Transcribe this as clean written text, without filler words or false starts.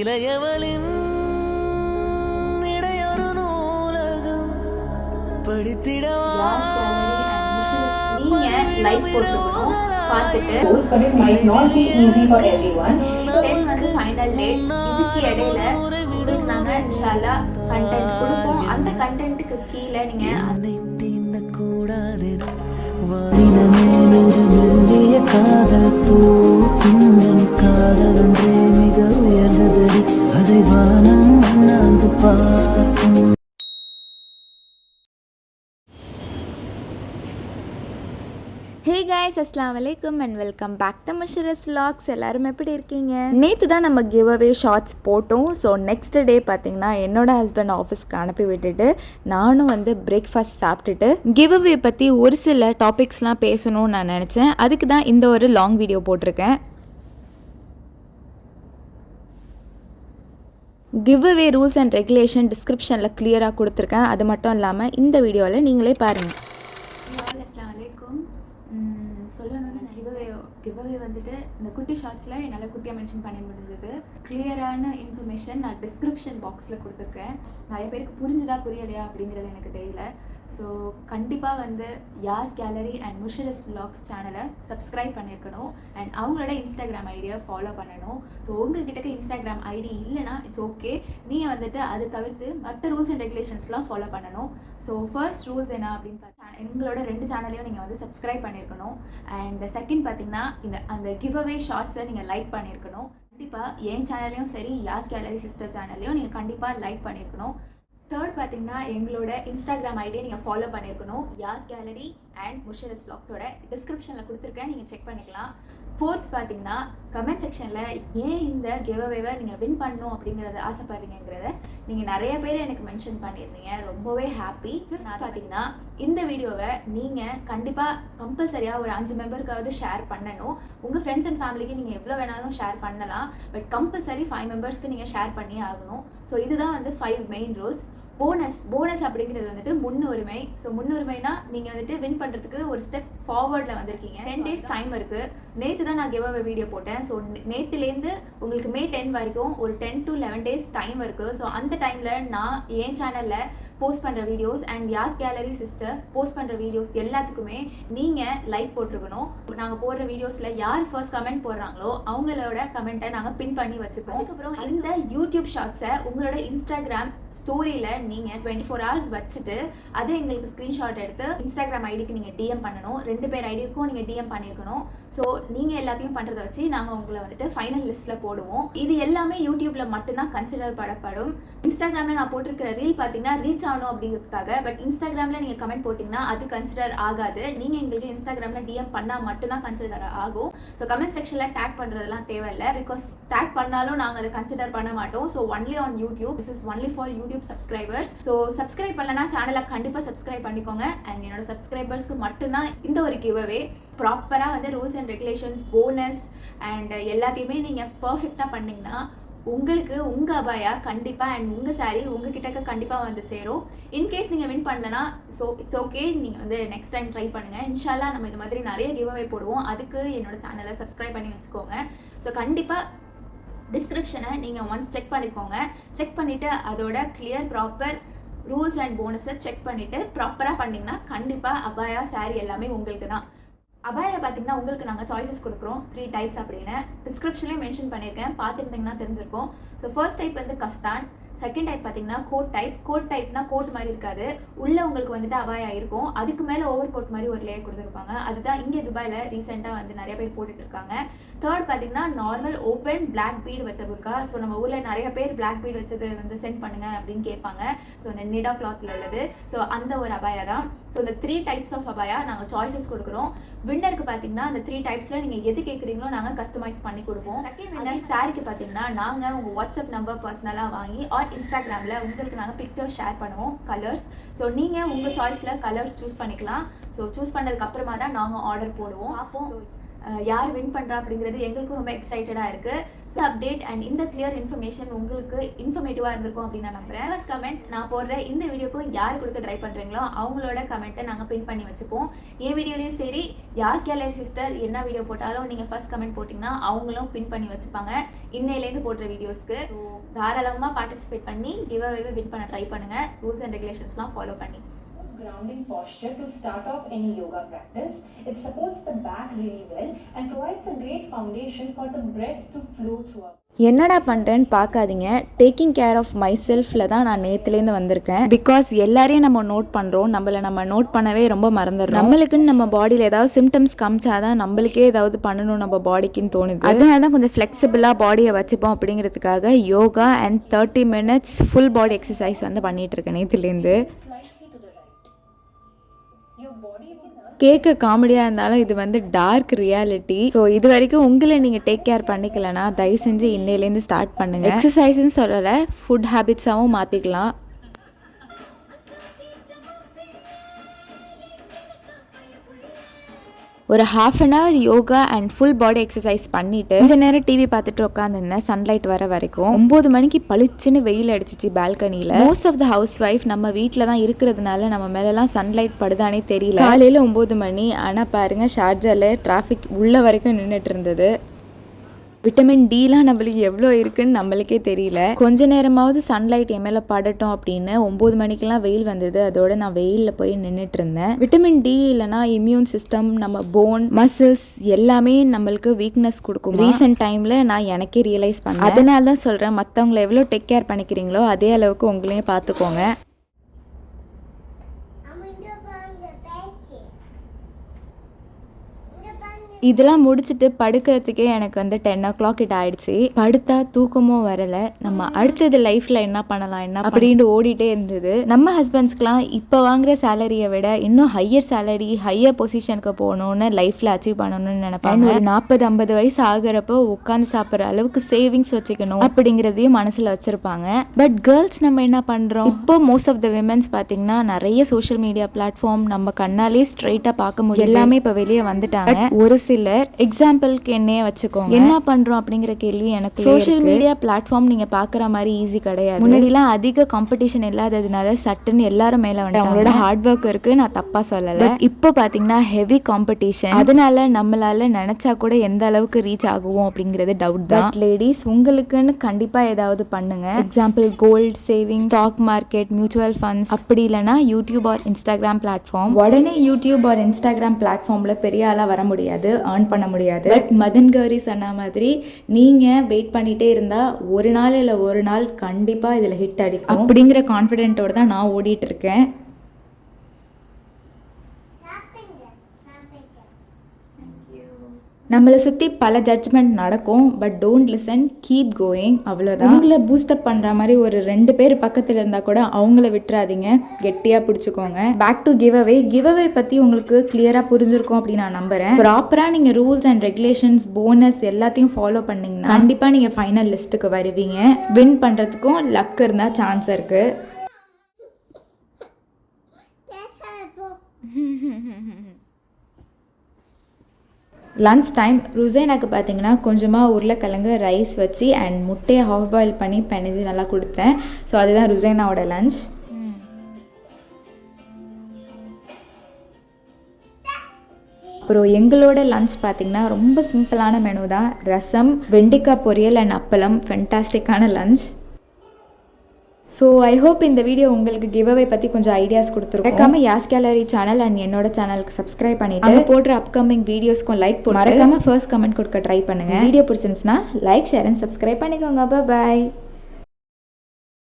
இளையவளின் இடையொரு நூலகம் படித்திடவா லைக் போட்டுக்கணும். பார்த்துட்டு 10 might not be easy for everyone. 10 வந்து ஃபைனல் டேட். இதுக்கு இடையில உங்களுக்கு நாங்கள் இன்ஷால்லா கண்டென்ட் கொடுப்போம். அந்த கண்டென்ட்டுக்கு கீழே நீங்கள் தின்னக்கூடாது காதல் பூ காதல் ஒன்றே மிக உயர்ந்தது அதை வானம் அண்ணாந்து பார்க்கும். ஹே கைஸ், அஸ்ஸலாமு அலைக்கும் and welcome back to Musharas vlogs. எல்லோரும் எப்படி இருக்கீங்க? நேற்று தான் நம்ம கிவ் அவே ஷார்ட்ஸ் போட்டோம். ஸோ நெக்ஸ்ட் டே பார்த்திங்கன்னா என்னோடய ஹஸ்பண்ட் ஆஃபீஸ்க்கு அனுப்பி விட்டுட்டு நானும் வந்து பிரேக்ஃபாஸ்ட் சாப்பிட்டுட்டு கிவ் அவே பற்றி ஒரு சில டாபிக்ஸ்லாம் பேசணும்னு நான் நினச்சேன். அதுக்கு தான் இந்த ஒரு லாங் வீடியோ போட்டிருக்கேன். Give away rules and regulation டிஸ்கிரிப்ஷனில் கிளியராக கொடுத்துருக்கேன். அது மட்டும் இல்லாமல் இந்த வீடியோவில் நீங்களே பாருங்கள். அஸ்ஸலாமு அலைக்கும். சொல்லணும்னு கிவ்அவே வந்துட்டு இந்த குட்டி ஷார்ட்ஸில் என்னால் குட்டியாக மென்ஷன் பண்ண முடிஞ்சது. கிளியரான இன்ஃபர்மேஷன் நான் டிஸ்கிரிப்ஷன் பாக்ஸில் கொடுத்துருக்கேன். நிறைய பேருக்கு புரிஞ்சுதா புரியலையா அப்படிங்கிறது எனக்கு தெரியல. ஸோ கண்டிப்பாக வந்து யாஸ் கேலரி அண்ட் முஷரஸ் vlogs சேனலை சப்ஸ்கிரைப் பண்ணியிருக்கணும் அண்ட் அவங்களோட இன்ஸ்டாகிராம் ஐடியை ஃபாலோ பண்ணணும். ஸோ உங்கள்கிட்ட இன்ஸ்டாகிராம் ஐடி இல்லைனா இட்ஸ் ஓகே, நீங்கள் வந்துட்டு அதை தவிர்த்து மற்ற ரூல்ஸ் அண்ட் ரெகுலேஷன்ஸ்லாம் ஃபாலோ பண்ணணும். ஸோ ஃபர்ஸ்ட் ரூல்ஸ் என்ன அப்படின்னு பார்த்தா எங்களோட 2 சேனலையும் நீங்கள் வந்து சப்ஸ்கிரைப் பண்ணியிருக்கணும். அண்ட் செகண்ட் பார்த்தீங்கன்னா அந்த கிவ் அவே ஷார்ட்ஸை நீங்கள் லைக் பண்ணியிருக்கணும். கண்டிப்பாக என் சேனல்லையும் சரி யாஸ் கேலரி சிஸ்டர் சேனல்லையும் நீங்கள் கண்டிப்பாக லைக் பண்ணியிருக்கணும். தேர்ட் பார்த்தீங்கன்னா எங்களோட இன்ஸ்டாகிராம் ஐடியை நீங்கள் ஃபாலோ பண்ணியிருக்கணும். யாஸ் கேலரி அண்ட் முஷரஸ் vlogsோட டிஸ்கிரிப்ஷனில் கொடுத்துருக்கேன், நீங்கள் செக் பண்ணிக்கலாம். ஃபோர்த் பார்த்தீங்கன்னா கமெண்ட் செக்ஷனில் ஏன் இந்த கிவ்அவேவை நீங்கள் வின் பண்ணணும் அப்படிங்கிறத ஆசைப்படுறீங்கிறத நீங்கள் நிறைய பேர் எனக்கு மென்ஷன் பண்ணியிருந்தீங்க. ரொம்பவே ஹாப்பி. ஃபிஃப்த் பார்த்தீங்கன்னா இந்த வீடியோவை நீங்கள் கண்டிப்பாக கம்பல்சரியாக ஒரு 5 மெம்பருக்காவது ஷேர் பண்ணணும். உங்கள் ஃப்ரெண்ட்ஸ் அண்ட் ஃபேமிலிக்கு நீங்கள் எவ்வளோ வேணாலும் ஷேர் பண்ணலாம், பட் கம்பல்சரி 5 மெம்பர்ஸ்க்கு நீங்கள் ஷேர் பண்ணியே ஆகணும். ஸோ இதுதான் வந்து 5 மெயின் ரூல்ஸ். போனஸ் அப்படிங்கிறது வந்துட்டு முன்னுரிமை. ஸோ முன்னுரிமைனா நீங்கள் வந்துட்டு வின் பண்ணுறதுக்கு ஒரு ஸ்டெப் ஃபார்வர்டில் வந்திருக்கீங்க. 10 days டைம் இருக்குது. நேற்று தான் நான் கிவ் அவே வீடியோ போட்டேன். ஸோ நேற்றுலேருந்து உங்களுக்கு May 10 வரைக்கும் ஒரு 10 to 11 days டைம் இருக்குது. ஸோ அந்த டைமில் நான் என் சேனலில் போஸ்ட் பண்ணுற videos and Yas gallery sister post பண்ணுற வீடியோஸ் எல்லாத்துக்குமே நீங்கள் லைக் போட்டிருக்கணும். நாங்கள் போடுற வீடியோஸில் யார் ஃபர்ஸ்ட் கமெண்ட் போடுறாங்களோ அவங்களோட கமெண்ட்டை நாங்கள் பின் பண்ணி வச்சுப்போம். அதுக்கப்புறம் இந்த யூடியூப் ஷார்ட்ஸை உங்களோட இன்ஸ்டாகிராம் ஸ்டோரியில் நீங்கள் 24 hours வச்சுட்டு அதை எங்களுக்கு ஸ்க்ரீன்ஷாட் எடுத்து இன்ஸ்டாகிராம் ஐடிக்கு நீங்கள் டிஎம் பண்ணணும். 2 பேர் ஐடிக்கும் நீங்கள் டிஎம் பண்ணியிருக்கணும். ஸோ நீங்கள் எல்லாத்தையும் பண்ணுறதை வச்சு நாங்கள் உங்களை வந்துட்டு ஃபைனல் லிஸ்ட்டில் போடுவோம். இது எல்லாமே யூடியூப்பில் மட்டும்தான் கன்சிடர் பண்ணப்படும். இன்ஸ்டாகிராமில் நான் போட்டிருக்கிற ரீல் பார்த்தீங்கன்னா ரீச் ஆகணும் அப்படிங்கிறதுக்காக, பட் இன்ஸ்டாகிராமில் நீங்கள் கமெண்ட் போட்டிங்கன்னா அது கன்சிடர் ஆகாது. நீங்கள் எங்களுக்கு இன்ஸ்டாகிராமில் டிஎம் பண்ணால் மட்டும்தான் கன்சிடர் ஆகும். ஸோ கமெண்ட் செக்ஷனில் டேக் பண்ணுறதுலாம் தேவையில்லை, பிகாஸ் டேக் பண்ணாலும் நாங்கள் அதை கன்சிடர் பண்ண மாட்டோம். So only on YouTube. This is only for YouTube subscribers. So subscribe பண்ணலன்னா சேனலை கண்டிப்பாக சப்ஸ்கிரைப் பண்ணிக்கோங்க. அண்ட் என்னோட சப்ஸ்கிரைபர்ஸ்க்கு மட்டும்தான் இந்த ஒரு கிவ்அவே. ப்ராப்பராக வந்து rules and regulations, bonus and எல்லாத்தையுமே நீங்கள் பர்ஃபெக்டாக பண்ணிங்கன்னா உங்களுக்கு உங்கள் அபாயா கண்டிப்பாக அண்ட் உங்கள் சாரீ உங்ககிட்ட கண்டிப்பாக வந்து சேரும். இன்கேஸ் நீங்கள் வின் பண்ணலன்னா ஸோ இட்ஸ் ஓகே, நீங்கள் வந்து நெக்ஸ்ட் டைம் ட்ரை பண்ணுங்கள். இன்ஷால்லா நம்ம இது மாதிரி நிறைய கிவ்அவே போடுவோம். அதுக்கு என்னோட சேனலை சப்ஸ்கிரைப் பண்ணி வச்சுக்கோங்க. ஸோ கண்டிப்பாக டிஸ்கிரிப்ஷனை நீங்கள் ஒன்ஸ் செக் பண்ணிக்கோங்க. செக் பண்ணிவிட்டு அதோட கிளியர் ப்ராப்பர் ரூல்ஸ் அண்ட் போனஸை செக் பண்ணிவிட்டு ப்ராப்பராக பண்ணிங்கன்னா கண்டிப்பாக அபாயா சாரீ எல்லாமே உங்களுக்கு தான். அபாயில் பார்த்தீங்கன்னா உங்களுக்கு நாங்கள் சாய்ஸஸ் கொடுக்குறோம் 3 types அப்படின்னு டிஸ்கிரிப்ஷன்லேயும் மென்ஷன் பண்ணியிருக்கேன், பார்த்துருந்தீங்கன்னா தெரிஞ்சிருக்கும். ஸோ ஃபர்ஸ்ட் டைப் வந்து கஃப்தான். செகண்ட் டைப் பார்த்தீங்கன்னா கோட் டைப்னா கோட் மாதிரி இருக்காது, உள்ளே உங்களுக்கு வந்துட்டு அபாயா இருக்கும், அதுக்கு மேலே ஓவர் கோட் மாதிரி ஒரு லேயர் கொடுத்துருப்பாங்க. அதுதான் இங்கே துபாயில் ரீசெண்டாக வந்து நிறைய பேர் போட்டுட்டு இருக்காங்க. தேர்ட் பார்த்தீங்கன்னா நார்மல் ஓப்பன் பிளாக் பீட் வச்ச புர்கா. ஸோ நம்ம ஊரில் நிறைய பேர் பிளாக் பீட் வச்சது வந்து சென்ட் பண்ணுங்க அப்படின்னு கேட்பாங்க. ஸோ அந்த நிடா கிளாத்தில் உள்ளது. ஸோ அந்த ஒரு அபாயா தான். ஸோ இந்த 3 types ஆஃப் அபாயா நாங்கள் சாய்ஸஸ் கொடுக்குறோம். வின்னருக்கு பார்த்தீங்கன்னா அந்த 3 typesல நீங்கள் எது கேட்குறீங்களோ நாங்கள் கஸ்டமைஸ் பண்ணி கொடுப்போம். செகண்ட் வின்னர் சாரிக்கு பார்த்தீங்கன்னா நாங்கள் உங்கள் வாட்ஸ்அப் நம்பர் பர்சனலாக வாங்கி ஆர் இன்ஸ்டாகிராமில் உங்களுக்கு நாங்கள் பிக்சர் ஷேர் பண்ணுவோம், கலர்ஸ். ஸோ நீங்கள் உங்கள் சாய்ஸில் கலர்ஸ் சூஸ் பண்ணிக்கலாம். ஸோ சூஸ் பண்ணதுக்கு அப்புறமா தான் நாங்கள் ஆர்டர் போடுவோம். அப்போ யார் வின் பண்ணுறா அப்படிங்கிறது எங்களுக்கும் ரொம்ப எக்ஸைட்டடாக இருக்குது. ஸோ அப்டேட் அண்ட் இந்த கிளியர் இன்ஃபர்மேஷன் உங்களுக்கு இன்ஃபர்மேட்டிவாக இருந்திருக்கும் அப்படின்னு நான் நம்புகிறேன். ஃபர்ஸ்ட் கமெண்ட் நான் போடுற இந்த வீடியோக்கும் யார் கொடுக்க ட்ரை பண்ணுறீங்களோ அவங்களோட கமெண்ட்டை நாங்கள் பின் பண்ணி வச்சுப்போம். என் வீடியோலையும் சரி யாஸ் கேலரி சிஸ்டர் என்ன வீடியோ போட்டாலும் நீங்கள் ஃபர்ஸ்ட் கமெண்ட் போட்டிங்கன்னா அவங்களும் பின் பண்ணி வச்சுப்பாங்க இன்னையிலேருந்து போடுற வீடியோஸ்க்கு. ஸோ தாராளமாக பார்ட்டிசிபேட் பண்ணி கிவ் அவேவை வின் பண்ண ட்ரை பண்ணுங்கள். ரூல்ஸ் அண்ட் ரெகுலேஷன்ஸ்லாம் ஃபாலோ பண்ணி. Grounding posture to start off any yoga practice. It supports the back really well and provides a great foundation for the breath to flow throughout. என்னடா பண்ணுறேன்னு பார்க்காதீங்க. Taking care of my செல்ஃபில் தான் நான் நேற்றுலேருந்து வந்திருக்கேன். Because எல்லாரையும் நம்ம note பண்ணுறோம், நம்ம நோட் பண்ணவே ரொம்ப மறந்துடுறோம். நம்மளுக்குன்னு நம்ம பாடியில் ஏதாவது சிம்டம்ஸ் காமிச்சாதான் நம்மளுக்கே ஏதாவது பண்ணணும் நம்ம பாடிக்குன்னு தோணுது. அதனால தான் கொஞ்சம் ஃப்ளெக்சிபிளாக பாடியை வச்சுப்போம் அப்படிங்கிறதுக்காக yoga and 30 minutes full body exercise வந்து பண்ணிகிட்டு இருக்கேன் நேற்றுலேருந்து. கேட்க காமெடியாக இருந்தாலும் இது வந்து டார்க் ரியாலிட்டி. ஸோ இது வரைக்கும் உங்களை நீங்கள் டேக் கேர் பண்ணிக்கலன்னா தயவு செஞ்சு இன்னையிலேருந்து ஸ்டார்ட் பண்ணுங்கள். எக்ஸசைஸ்ன்னு சொல்லலை, ஃபுட் ஹேபிட்ஸாகவும் மாற்றிக்கலாம். ஒரு 1/2 an hour yoga and full body exercise பண்ணிவிட்டு கொஞ்சம் நேரம் டிவி பார்த்துட்டு உட்காந்துருந்தேன் சன்லைட் வர வரைக்கும். 9 மணிக்கு பளிச்சுன்னு வெயில் அடிச்சிச்சு பால்கனியில். Most of the housewife நம்ம வீட்டில் தான் இருக்கிறதுனால நம்ம மேலெல்லாம் சன்லைட் படுதானே தெரியல. காலையில் 9 மணி, ஆனால் பாருங்கள் ஷார்ஜாவில் டிராஃபிக் உள்ள வரைக்கும் நின்றுட்டு இருந்தது. விட்டமின் டிலாம் நம்மளுக்கு எவ்வளோ இருக்குன்னு நம்மளுக்கே தெரியல. கொஞ்ச நேரமாவது சன்லைட் என் மேலே படட்டும் அப்படின்னு 9 மணிக்கெல்லாம் வெயில் வந்தது. அதோட நான் வெயிலில் போய் நின்றுட்டு இருந்தேன். விட்டமின் டி இல்லைனா இம்யூன் சிஸ்டம், நம்ம போன், மசில்ஸ் எல்லாமே நம்மளுக்கு வீக்னஸ் கொடுக்கும். ரீசெண்ட் டைமில் நான் எனக்கே ரியலைஸ் பண்ணேன். அதனால தான் சொல்கிறேன், மற்றவங்களை எவ்வளோ டேக் கேர் பண்ணிக்கிறீங்களோ அதே அளவுக்கு உங்களையும் பார்த்துக்கோங்க. இதெல்லாம் முடிச்சுட்டு படுக்கிறதுக்கே எனக்கு வந்து 10 o'clock கிட்ட ஆயிடுச்சு. படுத்தா தூக்கமும் வரல. நம்ம அடுத்தது லைஃப்ல என்ன பண்ணலாம் அப்படின்னு ஓடிட்டே இருந்தது. நம்ம ஹஸ்பண்ட்ஸ்க்குலாம் இப்போ வாங்குற சேலரியை விட இன்னும் ஹையர் சேலரி, ஹையர் பொசிஷனுக்கு போகணும்னு லைஃப்ல அச்சீவ் பண்ணணும்னு நினைப்பாங்க. ஒரு 40-50 வயசு ஆகிறப்போ உட்காந்து சாப்பிட்ற அளவுக்கு சேவிங்ஸ் வச்சுக்கணும் அப்படிங்கிறதையும் மனசுல வச்சிருப்பாங்க. பட் கேர்ள்ஸ் நம்ம என்ன பண்றோம்? இப்போ மோஸ்ட் ஆஃப் த விமென்ஸ் பார்த்தீங்கன்னா நிறைய சோஷியல் மீடியா பிளாட்ஃபார்ம் நம்ம கண்ணாலே ஸ்ட்ரைட்டா பார்க்க முடியும். எல்லாமே இப்போ வெளியே வந்துட்டாங்க. ஒரு சிலர் எக்ஸாம்பிளுக்கு என்னையே வச்சுக்கோங்க, என்ன பண்றோம் அப்படிங்கிற கேள்வி எனக்கு. சோஷியல் மீடியா பிளாட்ஃபார்ம் நீங்க பாக்குற மாதிரி ஈஸி கிடையாது. முன்னாடிலாம் அதிக காம்படிஷன் இல்லாததுனால சட்டுன்னு எல்லாரும் மேல வந்து அவங்களோட ஹார்ட் ஒர்க் இருக்கு, நான் தப்பா சொல்லல. இப்போ பாத்தீங்கன்னா ஹெவி காம்படிஷன். அதனால நம்மளால நினைச்சா கூட எந்த அளவுக்கு ரீச் ஆகுவோம் அப்படிங்கிறது டவுட் தான். லேடிஸ் உங்களுக்குன்னு கண்டிப்பா ஏதாவது பண்ணுங்க. Example gold saving, stock market, mutual funds, அப்படி இல்லைன்னா யூடியூப் ஆர் இன்ஸ்டாகிராம் பிளாட்ஃபார்ம். உடனே யூடியூப் ஆர் இன்ஸ்டாகிராம் பிளாட்ஃபார்ம்ல பெரிய ஆளா வர முடியாது, earn பண்ண முடியாது. பட் மதன் கௌரி சொன்ன மாதிரி நீங்கள் வெயிட் பண்ணிகிட்டே இருந்தால் ஒரு நாள் இல்லை ஒரு நாள் கண்டிப்பாக இதில் ஹிட் அடிக்கும் அப்படிங்கிற கான்ஃபிடென்ட்டோடு தான் நான் ஓடிட்டு இருக்கேன். நம்மளை சுற்றி பல ஜட்ஜ்மெண்ட் நடக்கும், but don't listen, keep going, அவ்வளோதான். உங்களை பூஸ்டப் பண்ணுற மாதிரி ஒரு 2 பேர் பக்கத்தில் இருந்தால் கூட அவங்கள விட்டுறாதீங்க, கெட்டியாக பிடிச்சிக்கோங்க. பேக் டு கிவ் அவே பற்றி உங்களுக்கு கிளியராக புரிஞ்சிருக்கும் அப்படின்னு நான் நம்புகிறேன். ப்ராப்பராக நீங்கள் ரூல்ஸ் அண்ட் ரெகுலேஷன்ஸ், போனஸ் எல்லாத்தையும் ஃபாலோ பண்ணிங்கன்னா கண்டிப்பாக நீங்கள் ஃபைனல் லிஸ்ட்டுக்கு வருவீங்க. வின் பண்ணுறதுக்கும் லக் இருந்தால் சான்ஸ் இருக்குது. Lunch time. ருசைனாக்கு பார்த்தீங்கன்னா கொஞ்சமாக உருளைக்கிழங்கு, ரைஸ் வச்சு அண்ட் முட்டையை ஹாஃப் பாயில் பண்ணி பெனஞ்சு நல்லா கொடுத்தேன். ஸோ அதுதான் ருசைனாவோட லன்ச். அப்புறம் எங்களோட லன்ச் பார்த்திங்கன்னா ரொம்ப சிம்பிளான மெனு தான். ரசம், வெண்டைக்காய் பொரியல் அண்ட் அப்பளம். ஃபென்டாஸ்டிக்கான லன்ச். ஸோ ஐ ஹோப் இந்த வீடியோ உங்களுக்கு கிவ் அவே பற்றி கொஞ்சம் ஐடியாஸ் கொடுத்துருக்கோம். மறக்காம யாஸ் கேலரி சேனல் அண்ட் என்னோட சேனலுக்கு சப்ஸ்கிரைப் பண்ணிட்டு அங்கே போடுற அப்கமிங் வீடியோஸ்க்கும் லைக் போட்டு மறக்காம ஃபர்ஸ்ட் கமெண்ட் கொடுக்க ட்ரை பண்ணுங்கள். வீடியோ பிடிச்சிருந்துச்சுன்னா லைக், ஷேர் அண்ட் சப்ஸ்கிரைப் பண்ணிக்கோங்க. பாய்.